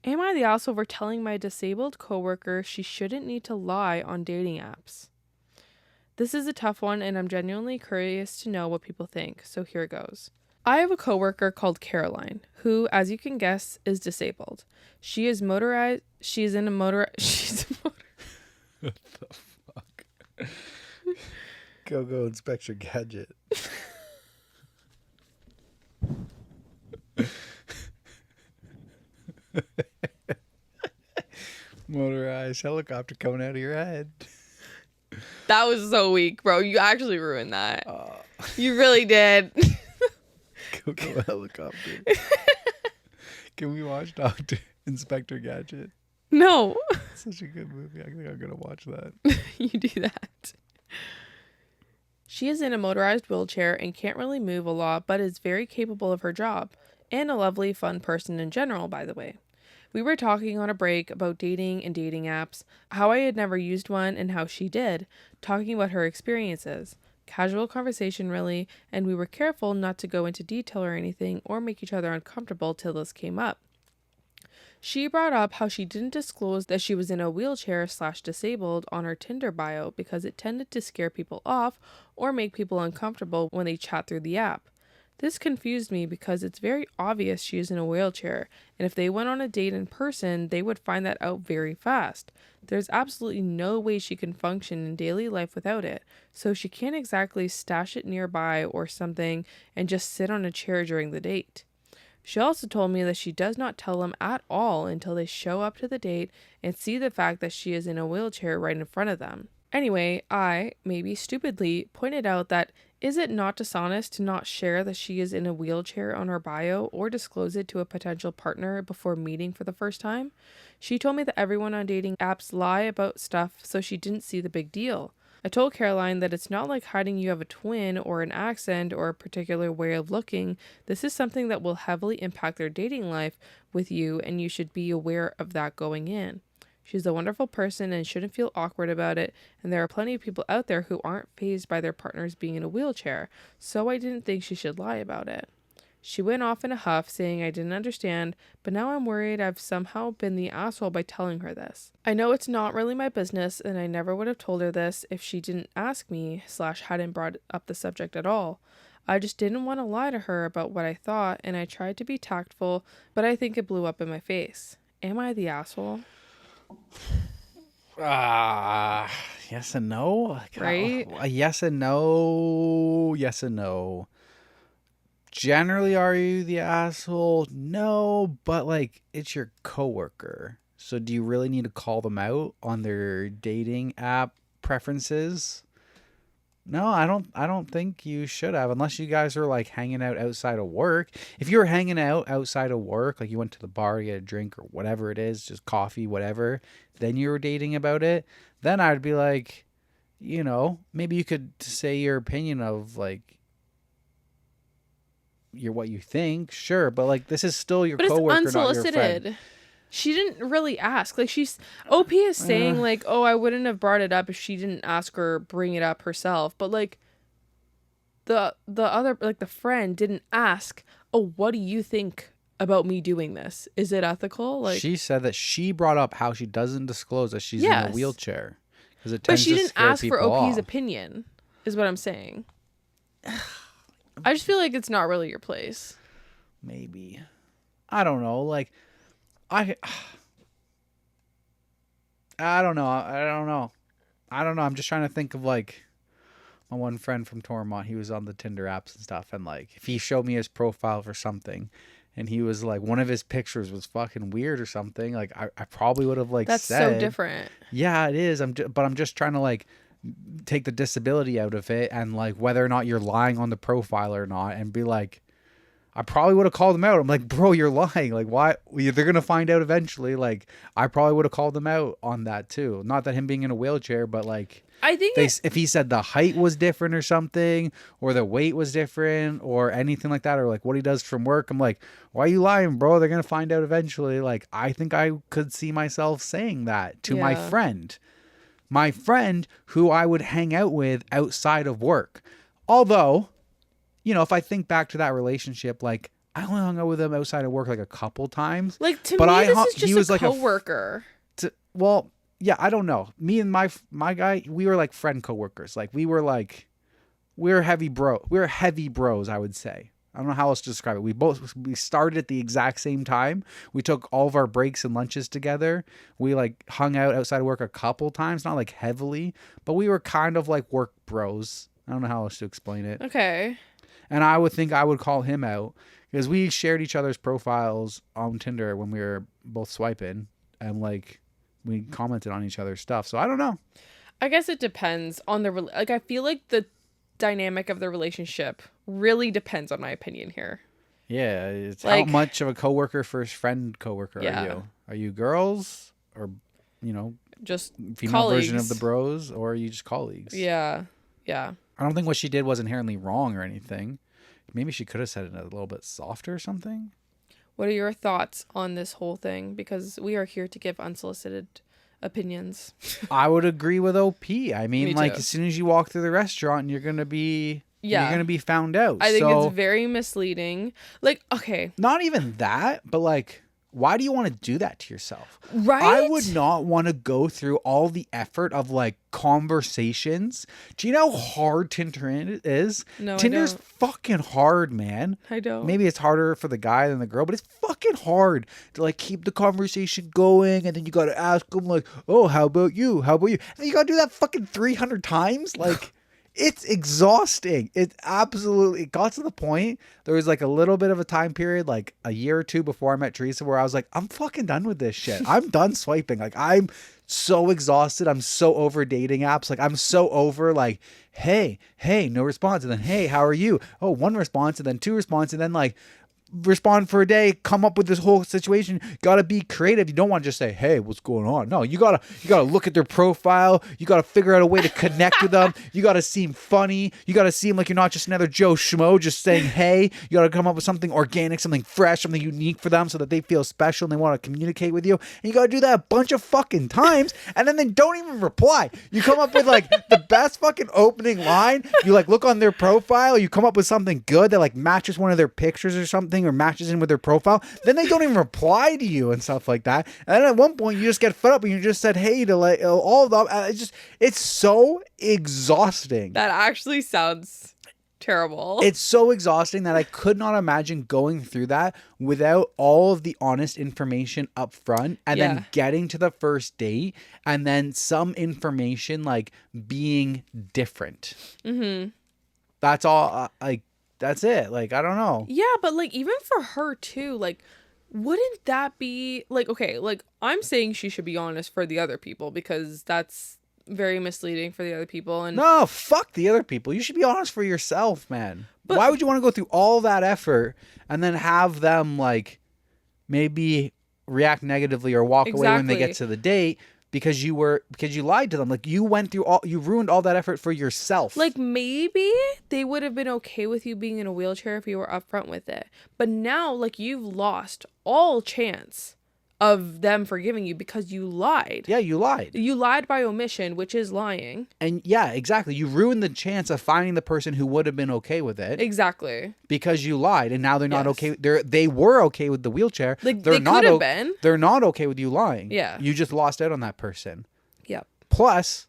Am I the asshole for telling my disabled coworker she shouldn't need to lie on dating apps? This is a tough one, and I'm genuinely curious to know what people think, so here goes. I have a coworker called Caroline, who, as you can guess, is disabled. She's in a motor. What the fuck? Go, Inspector Gadget. Motorized helicopter coming out of your head. That was so weak, bro. You actually ruined that. You really did. Go helicopter. Can we watch Dr. Inspector Gadget? No. It's such a good movie. I think I'm going to watch that. You do that. She is in a motorized wheelchair and can't really move a lot, but is very capable of her job. And a lovely, fun person in general, by the way. We were talking on a break about dating and dating apps, how I had never used one and how she did, talking about her experiences. Casual conversation, really, and we were careful not to go into detail or anything or make each other uncomfortable till this came up. She brought up how she didn't disclose that she was in a wheelchair/disabled on her Tinder bio because it tended to scare people off or make people uncomfortable when they chat through the app. This confused me because it's very obvious she is in a wheelchair, and if they went on a date in person, they would find that out very fast. There's absolutely no way she can function in daily life without it, so she can't exactly stash it nearby or something and just sit on a chair during the date. She also told me that she does not tell them at all until they show up to the date and see the fact that she is in a wheelchair right in front of them. Anyway, I, maybe stupidly, pointed out that is it not dishonest to not share that she is in a wheelchair on her bio or disclose it to a potential partner before meeting for the first time? She told me that everyone on dating apps lie about stuff, so she didn't see the big deal. I told Caroline that it's not like hiding you have a twin or an accent or a particular way of looking. This is something that will heavily impact their dating life with you, and you should be aware of that going in. She's a wonderful person and shouldn't feel awkward about it, and there are plenty of people out there who aren't fazed by their partners being in a wheelchair, so I didn't think she should lie about it. She went off in a huff, saying I didn't understand, but now I'm worried I've somehow been the asshole by telling her this. I know it's not really my business, and I never would have told her this if she didn't ask me / hadn't brought up the subject at all. I just didn't want to lie to her about what I thought, and I tried to be tactful, but I think it blew up in my face. Am I the asshole? Yes and no. Right? Yes and no. Yes and no. Generally, are you the asshole? No, but like it's your coworker. So do you really need to call them out on their dating app preferences? No, I don't think you should have, unless you guys are like hanging out outside of work. If you're hanging out outside of work, like you went to the bar to get a drink or whatever it is, just coffee, whatever, then you were dating about it, then I'd be like, maybe you could say your opinion of like what you think, sure, but like this is still your coworker, not your friend. But it's unsolicited. She didn't really ask. Like OP is saying like, oh, I wouldn't have brought it up if she didn't ask or bring it up herself. But like the other, like the friend didn't ask, oh, what do you think about me doing this? Is it ethical? Like she said that she brought up how she doesn't disclose that she's in a wheelchair because it tends but she to didn't scare ask for people OP's off. opinion, is what I'm saying. I just feel like it's not really your place. Maybe. I don't know. Like I don't know. I'm just trying to think of like my one friend from Tormont. He was on the Tinder apps and stuff, and like if he showed me his profile for something and he was like one of his pictures was fucking weird or something, like I probably would have like that's said, so different. Yeah, it is. But I'm just trying to like take the disability out of it and like whether or not you're lying on the profile or not, and be like, I probably would have called them out. I'm like, bro, you're lying. Like, why? They're going to find out eventually. Like, I probably would have called them out on that too. Not that him being in a wheelchair, but like, I think if he said the height was different or something, or the weight was different or anything like that, or like what he does from work, I'm like, why are you lying, bro? They're going to find out eventually. Like, I think I could see myself saying that to my friend who I would hang out with outside of work. Although, if I think back to that relationship, like I only hung out with him outside of work like a couple times. Like, to but me, this is just he was a like coworker. Well, yeah, I don't know. Me and my guy, we were like friend coworkers. Like we were heavy bros, I would say. I don't know how else to describe it. We started at the exact same time. We took all of our breaks and lunches together. We like hung out outside of work a couple times, not like heavily, but we were kind of like work bros. I don't know how else to explain it. Okay. And I would think I would call him out because we shared each other's profiles on Tinder when we were both swiping, and like we commented on each other's stuff. So I don't know. I guess it depends on the I feel like the dynamic of the relationship really depends on my opinion here. Yeah, it's Like, how much of a coworker first friend coworker Yeah. are you? Are you girls or Just female colleagues. version of the bros, or are you just colleagues? Yeah. I don't think what she did was inherently wrong or anything. Maybe she could have said it a little bit softer or something. What are your thoughts on this whole thing? Because we are here to give unsolicited opinions. I would agree with OP. I mean, Me like too. as soon as you walk through the restaurant, you're gonna be found out. I think So, it's very misleading. Like, okay, not even that, but like, why do you want to do that to yourself? right? I would not want to go through all the effort of like conversations. Do you know how hard Tinder is? No, Tinder's I don't. fucking hard, man. I don't. Maybe it's harder for the guy than the girl, but it's fucking hard to like keep the conversation going, and then you got to ask them like, "Oh, how about you? How about you?" And then you got to do that fucking 300 times, like. It's exhausting. It got to the point. There was like a little bit of a time period, like a year or two before I met Teresa, where I was like, I'm fucking done with this shit. I'm done swiping. Like, I'm so exhausted. I'm so over dating apps. Like, I'm so over like, hey, no response. And then, hey, how are you? Oh, one response, and then two response, and then like respond for a day, come up with this whole situation. Gotta be creative. You don't want to just say, hey, what's going on? No, you gotta look at their profile. You gotta figure out a way to connect with them. You gotta seem funny. You gotta seem like you're not just another Joe Schmo just saying hey. You gotta come up with something organic, something fresh, something unique for them so that they feel special and they want to communicate with you. And you gotta do that a bunch of fucking times, and then they don't even reply. You come up with like the best fucking opening line. You like look on their profile, you come up with something good that like matches one of their pictures or something, or matches in with their profile, then they don't even reply to you and stuff like that. And then at one point you just get fed up and you just said hey to like all of them. It's so exhausting. That actually sounds terrible. It's so exhausting that I could not imagine going through that without all of the honest information up front, and then getting to the first date and then some information like being different. Mm-hmm. That's all. That's it. Like, I don't know. Yeah, but like even for her too, like wouldn't that be like, okay, like I'm saying she should be honest for the other people because that's very misleading for the other people. And no, fuck the other people. You should be honest for yourself, man. But why would you want to go through all that effort and then have them like maybe react negatively or walk away when they get to the date because you lied to them? Like, you ruined all that effort for yourself. Like, maybe they would have been okay with you being in a wheelchair if you were upfront with it. But now, like, you've lost all chance of them forgiving you because you lied. Yeah, you lied. You lied by omission, which is lying. And yeah, exactly. You ruined the chance of finding the person who would have been okay with it. Exactly. Because you lied, and now they're not okay. They were okay with the wheelchair. Like, they could have been. They're not okay with you lying. Yeah. You just lost out on that person. Yep. Plus,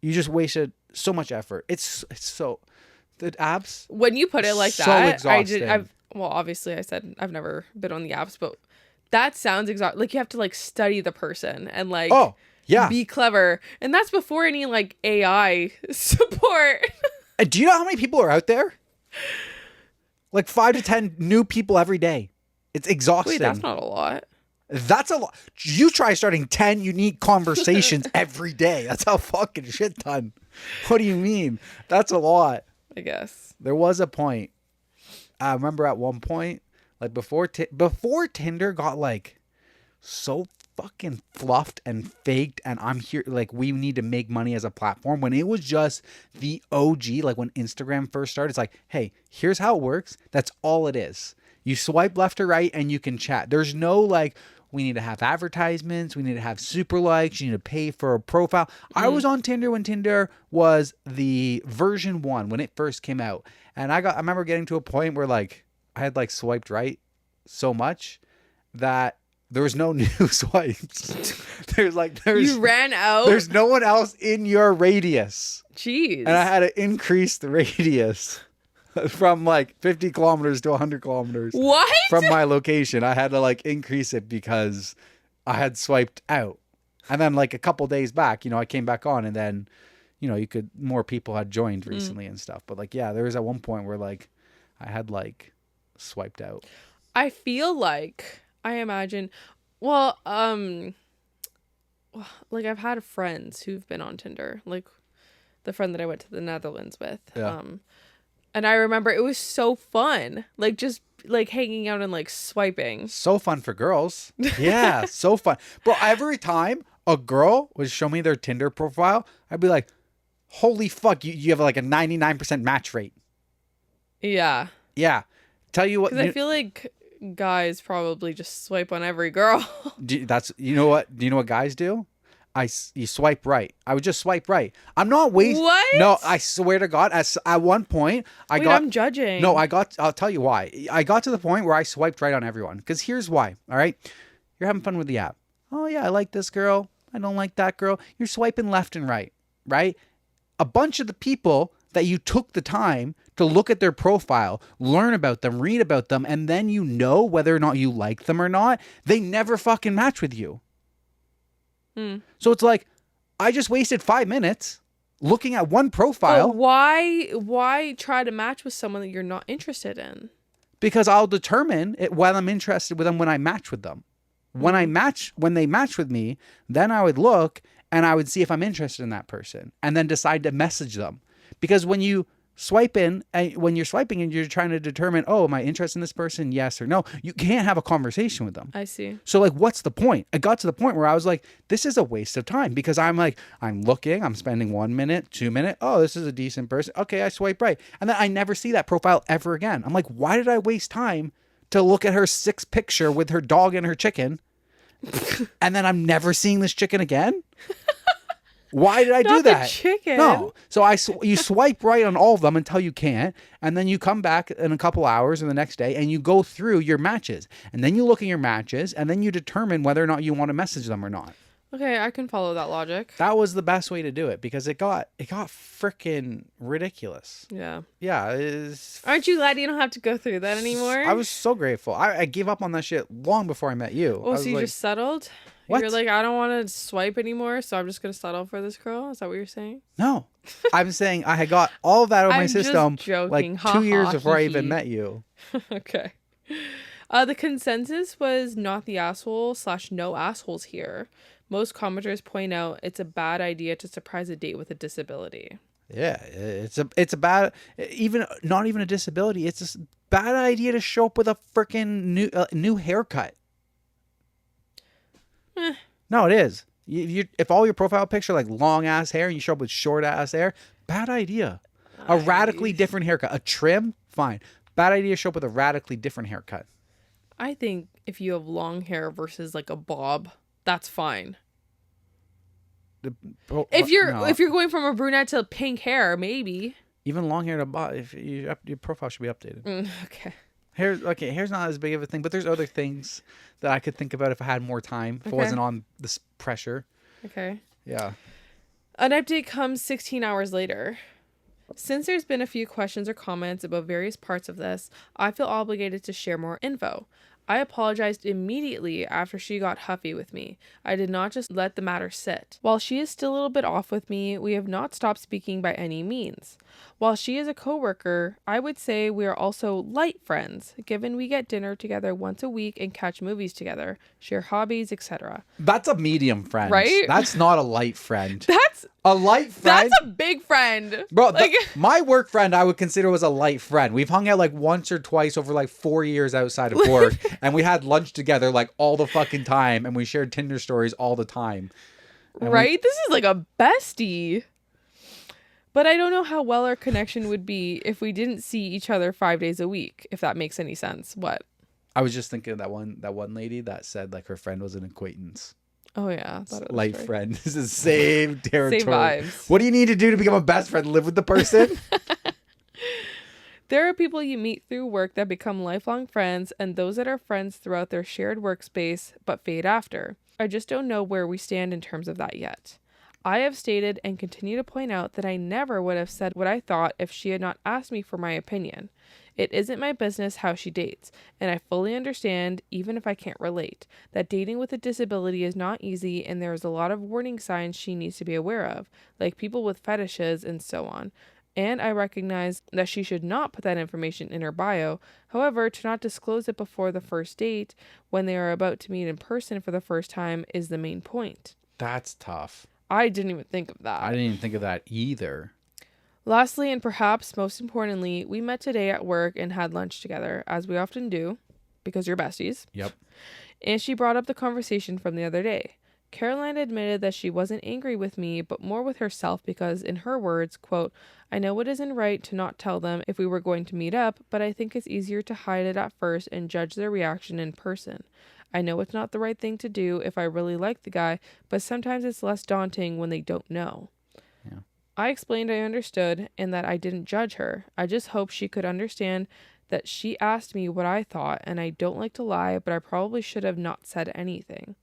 you just wasted so much effort. It's so the apps. When you put it like so that, exhausting. well, obviously I said I've never been on the apps, but that sounds like you have to like study the person and like be clever, and that's before any like AI support. Do you know how many people are out there? Like 5 to 10 new people every day. It's exhausting. Wait, that's not a lot. That's a lot. You try starting 10 unique conversations every day. That's how fucking shit done. What do you mean? That's a lot. I guess. There was a point. I remember at one point, like before Tinder got like so fucking fluffed and faked, and I'm here like we need to make money as a platform, when it was just the OG, like when Instagram first started. It's like, hey, here's how it works. That's all it is. You swipe left or right and you can chat. There's no like, we need to have advertisements, we need to have super likes, you need to pay for a profile. I was on Tinder when Tinder was the version 1 when it first came out, and I remember getting to a point where like I had like swiped right so much that there was no new swipes. There's You ran out? there's no one else in your radius. Jeez. And I had to increase the radius from like 50 kilometers to 100 kilometers. What? From my location. I had to like increase it because I had swiped out. And then like a couple days back, I came back on, and then, more people had joined recently and stuff. But like, yeah, there was at one point where like I had like swiped out. I feel like, I imagine, well, like I've had friends who've been on Tinder, like the friend that I went to the Netherlands with. Yeah. And I remember it was so fun, like just like hanging out and like swiping. So fun for girls. Yeah, so fun. Bro, every time a girl would show me their Tinder profile, I'd be like, holy fuck, you have like a 99% match rate. Yeah. Yeah. Tell you what. Because I feel like guys probably just swipe on every girl. You know what? Do you know what guys do? You swipe right. I would just swipe right. I'm not wasting. What? No, I swear to God. At one point, I'm judging. No, I'll tell you why. I got to the point where I swiped right on everyone. Because here's why. All right, you're having fun with the app. Oh yeah, I like this girl. I don't like that girl. You're swiping left and right. Right. A bunch of the people that you took the time to look at their profile, learn about them, read about them, and then whether or not you like them or not, they never fucking match with you. So it's like, I just wasted 5 minutes looking at one profile. But why try to match with someone that you're not interested in? Because I'll determine whether I'm interested with them when I match with them. When they match with me, then I would look and I would see if I'm interested in that person and then decide to message them. Because when you when you're swiping and you're trying to determine, oh, am I interested in this person? Yes or no. You can't have a conversation with them. I see. So like, what's the point? I got to the point where I was like, this is a waste of time, because I'm looking, I'm spending 1 minute, 2 minutes. Oh, this is a decent person. Okay, I swipe right. And then I never see that profile ever again. I'm like, why did I waste time to look at her 6 picture with her dog and her chicken? And then I'm never seeing this chicken again? Why did I do that? Chicken. No. So you swipe right on all of them until you can't, and then you come back in a couple hours or the next day and you go through your matches, and then you look at your matches, and then you determine whether or not you want to message them or not. Okay, I can follow that logic. That was the best way to do it, because it got freaking ridiculous. Yeah. Yeah. Aren't you glad you don't have to go through that anymore? I was so grateful. I gave up on that shit long before I met you. Oh, so you just settled? What? You're like, I don't want to swipe anymore, so I'm just going to settle for this girl? Is that what you're saying? No. I'm saying I had got all of that out of my system joking. like 2 years before I even met you. Okay. The consensus was not the asshole / no assholes here. Most commenters point out it's a bad idea to surprise a date with a disability. Yeah, it's a bad, not even a disability. It's a bad idea to show up with a freaking new haircut. No, it is. If all your profile picture like long ass hair and you show up with short ass hair, bad idea. A radically different haircut, a trim, fine. Bad idea to show up with a radically different haircut. I think if you have long hair versus like a bob, that's fine. If you're going from a brunette to pink hair, maybe. Even long hair to bob, your profile should be updated. Okay. Hair's not as big of a thing, but there's other things that I could think about if I had more time, if it wasn't on this pressure. Okay. Yeah. An update comes 16 hours later. Since there's been a few questions or comments about various parts of this, I feel obligated to share more info. I apologized immediately after she got huffy with me. I did not just let the matter sit. While she is still a little bit off with me, we have not stopped speaking by any means. While she is a coworker, I would say we are also light friends, given we get dinner together once a week and catch movies together, share hobbies, etc. That's a medium friend. Right? That's not a light friend. That's a light friend. That's a big friend. Bro, my work friend I would consider was a light friend. We've hung out like once or twice over like 4 years outside of work. And we had lunch together like all the fucking time. And we shared Tinder stories all the time. And right? This is like a bestie. But I don't know how well our connection would be if we didn't see each other 5 days a week, if that makes any sense. What? I was just thinking of that one lady that said like her friend was an acquaintance. Oh, yeah. Light friend. This is same territory. Same vibes. What do you need to do to become a best friend? Live with the person? There are people you meet through work that become lifelong friends, and those that are friends throughout their shared workspace but fade after. I just don't know where we stand in terms of that yet. I have stated and continue to point out that I never would have said what I thought if she had not asked me for my opinion. It isn't my business how she dates, and I fully understand, even if I can't relate, that dating with a disability is not easy and there is a lot of warning signs she needs to be aware of, like people with fetishes and so on. And I recognize that she should not put that information in her bio. However, to not disclose it before the first date, when they are about to meet in person for the first time, is the main point. That's tough. I didn't even think of I that. didn't even think of that either. Lastly, and perhaps most importantly, we met today at work and had lunch together, as we often do, because you're besties. Yep. And she brought up the conversation from the other day. Caroline admitted that she wasn't angry with me, but more with herself because, in her words, quote, I know it isn't right to not tell them if we were going to meet up, but I think it's easier to hide it at first and judge their reaction in person. I know it's not the right thing to do if I really like the guy, but sometimes it's less daunting when they don't know. Yeah. I explained I understood and that I didn't judge her. I just hoped she could understand that she asked me what I thought, and I don't like to lie, but I probably should have not said anything.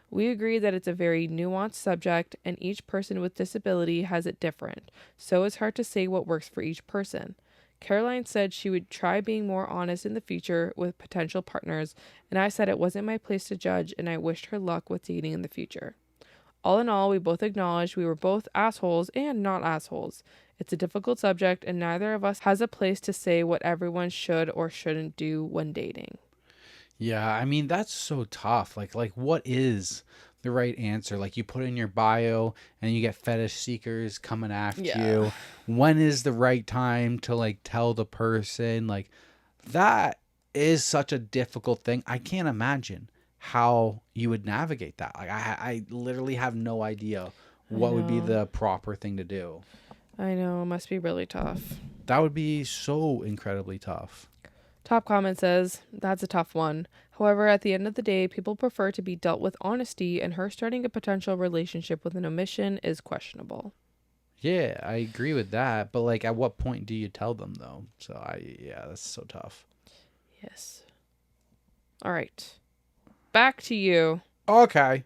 We agreed that it's a very nuanced subject, and each person with disability has it different, so it's hard to say what works for each person. Caroline said she would try being more honest in the future with potential partners, and I said it wasn't my place to judge, and I wished her luck with dating in the future. All in all, we both acknowledged we were both assholes and not assholes. It's a difficult subject, and neither of us has a place to say what everyone should or shouldn't do when dating. Yeah, I mean, that's so tough. Like what is the right answer? Like, you put in your bio and you get fetish seekers coming after you. When is the right time to like tell the person? Like, that is such a difficult thing. I can't imagine how you would navigate that. Like, I literally have no idea what would be the proper thing to do. I know, it must be really tough. That would be so incredibly tough. Top comment says, that's a tough one. However, at the end of the day, people prefer to be dealt with honesty, and her starting a potential relationship with an omission is questionable. Yeah, I agree with that. But like, at what point do you tell them though? So yeah, that's so tough. Yes. All right. Back to you. Okay.